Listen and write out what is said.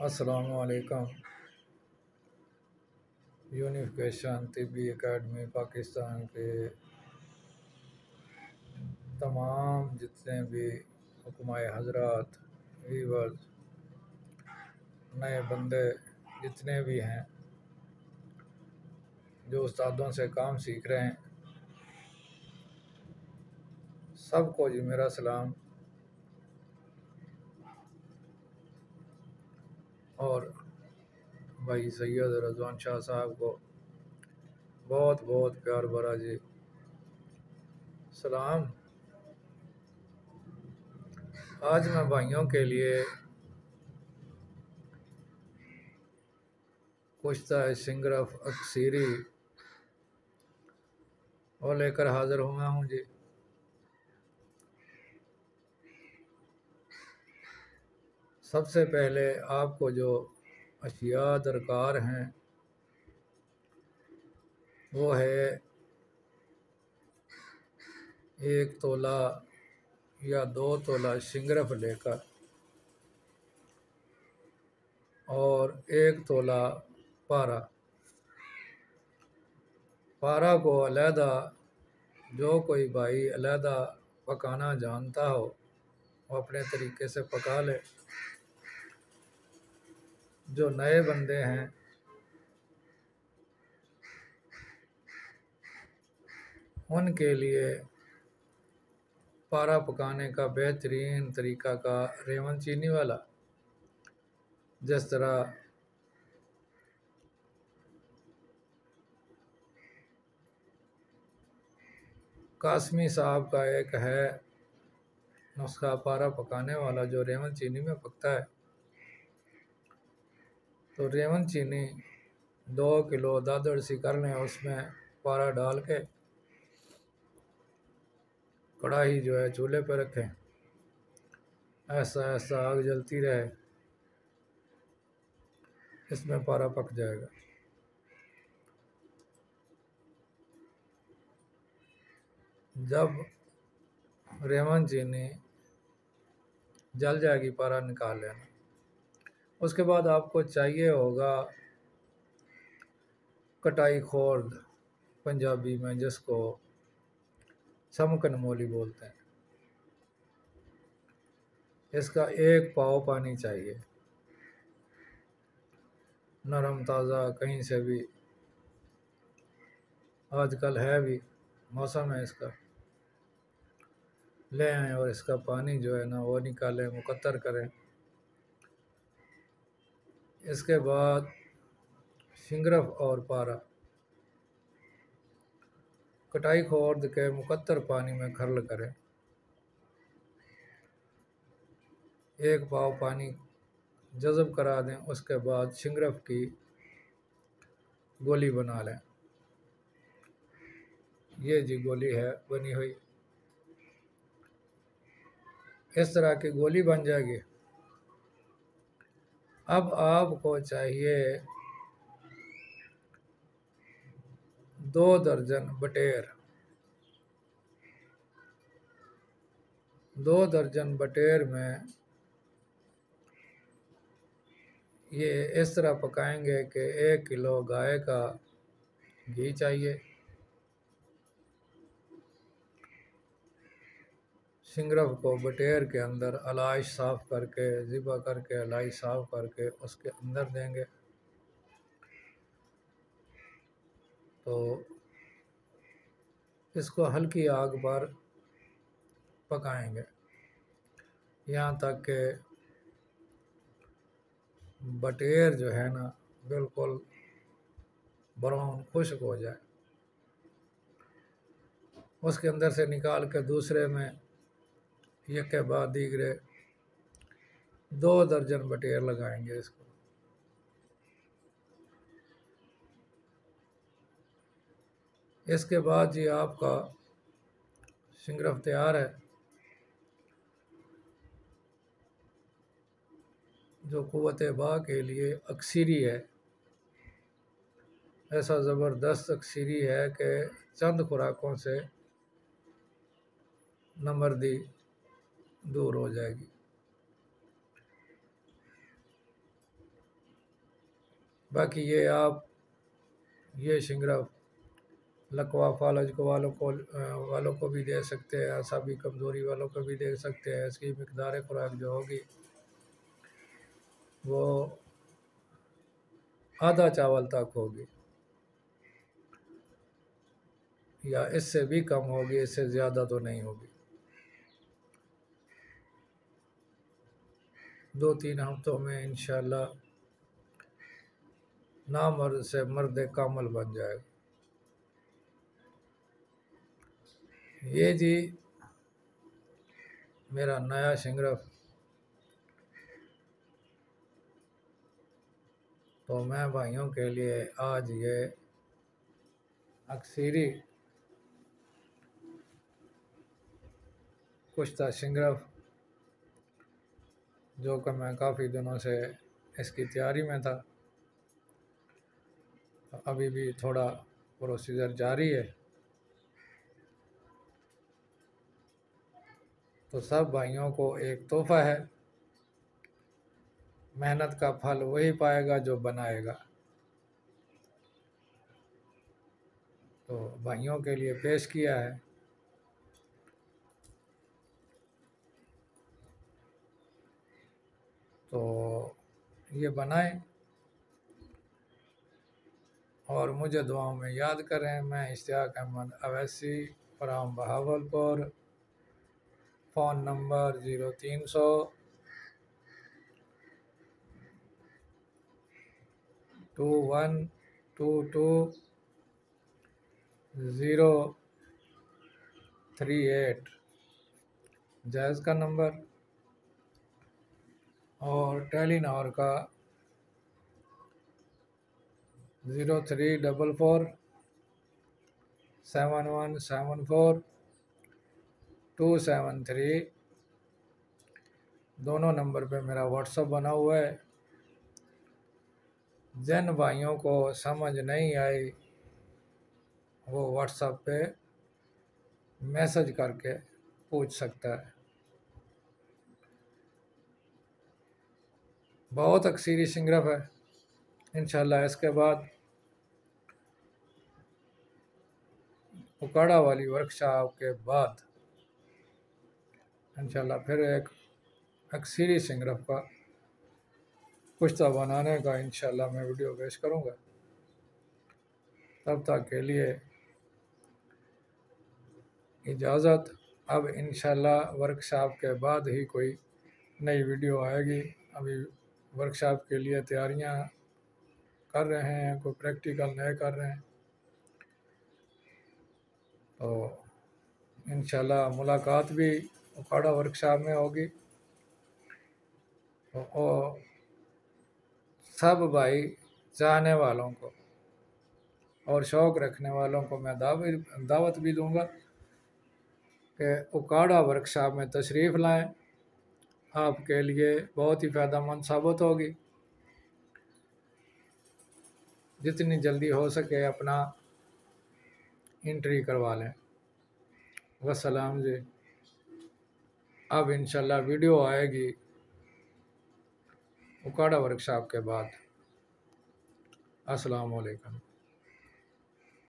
السلام علیکم۔ یونیفیکیشن طبی اکیڈمی پاکستان کے تمام جتنے بھی حکمائے حضرات، ویورز، نئے بندے جتنے بھی ہیں جو استادوں سے کام سیکھ رہے ہیں، سب کو جی میرا سلام۔ اور بھائی سید رضوان شاہ صاحب کو بہت بہت پیار بھرا جی سلام۔ آج میں بھائیوں کے لیے کشتہ شنگرف اکثیری اور لے کر حاضر ہوا ہوں جی۔ سب سے پہلے آپ کو جو اشیاء درکار ہیں وہ ہے 1 تولہ یا 2 تولہ شنگرف لے کر اور 1 تولہ پارا۔ پارا کو علیحدہ جو کوئی بھائی علیحدہ پکانا جانتا ہو وہ اپنے طریقے سے پکا لے۔ جو نئے بندے ہیں ان کے لیے پارا پکانے کا بہترین طریقہ کا ریون چینی والا، جس طرح قاسمی صاحب کا ایک ہے نسخہ پارا پکانے والا جو ریون چینی میں پکتا ہے، تو ریون چینی 2 کلو دادڑ سی کر لیں، اس میں پارا ڈال کے کڑاہی جو ہے چولہے پہ رکھیں، ایسا ایسا آگ جلتی رہے، اس میں پارا پک جائے گا۔ جب ریون چینی جل جائے گی پارا نکال لینا۔ اس کے بعد آپ کو چاہیے ہوگا کٹائی خورد، پنجابی میں جس کو سمکن مولی بولتے ہیں، اس کا 1 پاؤ پانی چاہیے، نرم تازہ کہیں سے بھی، آج کل ہے بھی موسم ہے اس کا، لے آئیں اور اس کا پانی جو ہے نا وہ نکالیں، مقطر کریں۔ اس کے بعد شنگرف اور پارا کٹائی خورد کے مقطر پانی میں کھرل کریں، 1 پاؤ پانی جذب کرا دیں۔ اس کے بعد شنگرف کی گولی بنا لیں، یہ جی گولی ہے بنی ہوئی، اس طرح کی گولی بن جائے گی۔ اب آپ کو چاہیے 2 درجن بٹیر، 2 درجن بٹیر میں یہ اس طرح پکائیں گے کہ 1 کلو گائے کا گھی چاہیے، شنگرف کو بٹیر کے اندر علائش صاف کر کے، ذبح کر کے علائش صاف کر کے اس کے اندر دیں گے، تو اس کو ہلکی آگ پر پکائیں گے یہاں تک کہ بٹیر جو ہے نا بالکل براؤن خشک ہو جائے۔ اس کے اندر سے نکال کے دوسرے میں یک کے بعد دیگرے 2 درجن بٹیر لگائیں گے اس کو۔ اس کے بعد جی آپ کا شنگرف تیار ہے، جو قوت باء کے لیے اکثیری ہے، ایسا زبردست اکثیری ہے کہ چند خوراکوں سے نمردی دور ہو جائے گی۔ باقی یہ آپ یہ شنگرف لکوا فالج کو والوں کو بھی دے سکتے ہیں، اعصابی کمزوری والوں کو بھی دے سکتے ہیں۔ اس کی مقدار خوراک جو ہوگی وہ آدھا چاول تک ہوگی، یا اس سے بھی کم ہوگی، اس سے زیادہ تو نہیں ہوگی۔ 2-3 ہفتوں میں انشاءاللہ نامرد سے مرد کامل بن جائے گا۔ یہ جی میرا نیا شنگرف، تو میں بھائیوں کے لیے آج یہ اکثیری کشتہ شنگرف، جو کہ میں کافی دنوں سے اس کی تیاری میں تھا، ابھی بھی تھوڑا پروسیجر جاری ہے، تو سب بھائیوں کو ایک تحفہ ہے۔ محنت کا پھل وہی پائے گا جو بنائے گا، تو بھائیوں کے لیے پیش کیا ہے۔ تو یہ بنائیں اور مجھے دعاؤں میں یاد کریں۔ میں Ishtiaq Ahmed Owaisi from Bahawalpur, phone number 0300 2122 038 جائز کا نمبر، اور ٹیلی نار کا 0344 7174 273، دونوں نمبر پہ میرا واٹس ایپ بنا ہوا ہے۔ جن بھائیوں کو سمجھ نہیں آئی وہ واٹس ایپ پہ میسج کر کے پوچھ سکتا ہے۔ بہت اکثیری شنگرف ہے انشاءاللہ۔ اس کے بعد اکاڑا والی ورکشاپ کے بعد انشاءاللہ پھر ایک اکثیری شنگرف کا کشتہ بنانے کا انشاءاللہ میں ویڈیو پیش کروں گا۔ تب تک کے لیے اجازت۔ اب انشاءاللہ ورکشاپ کے بعد ہی کوئی نئی ویڈیو آئے گی۔ ابھی ورکشاپ کے لیے تیاریاں کر رہے ہیں، کوئی پریکٹیکل نئے کر رہے ہیں، تو انشاءاللہ ملاقات بھی اکاڑا ورکشاپ میں ہوگی۔ اور سب بھائی چاہنے والوں کو اور شوق رکھنے والوں کو میں دعوت بھی دوں گا کہ اکاڑا ورکشاپ میں تشریف لائیں، آپ کے لیے بہت ہی فائدہ مند ثابت ہوگی۔ جتنی جلدی ہو سکے اپنا انٹری کروا لیں۔ والسلام جی۔ اب انشاءاللہ ویڈیو آئے گی اکاڑا ورکشاپ کے بعد۔ السلام علیکم۔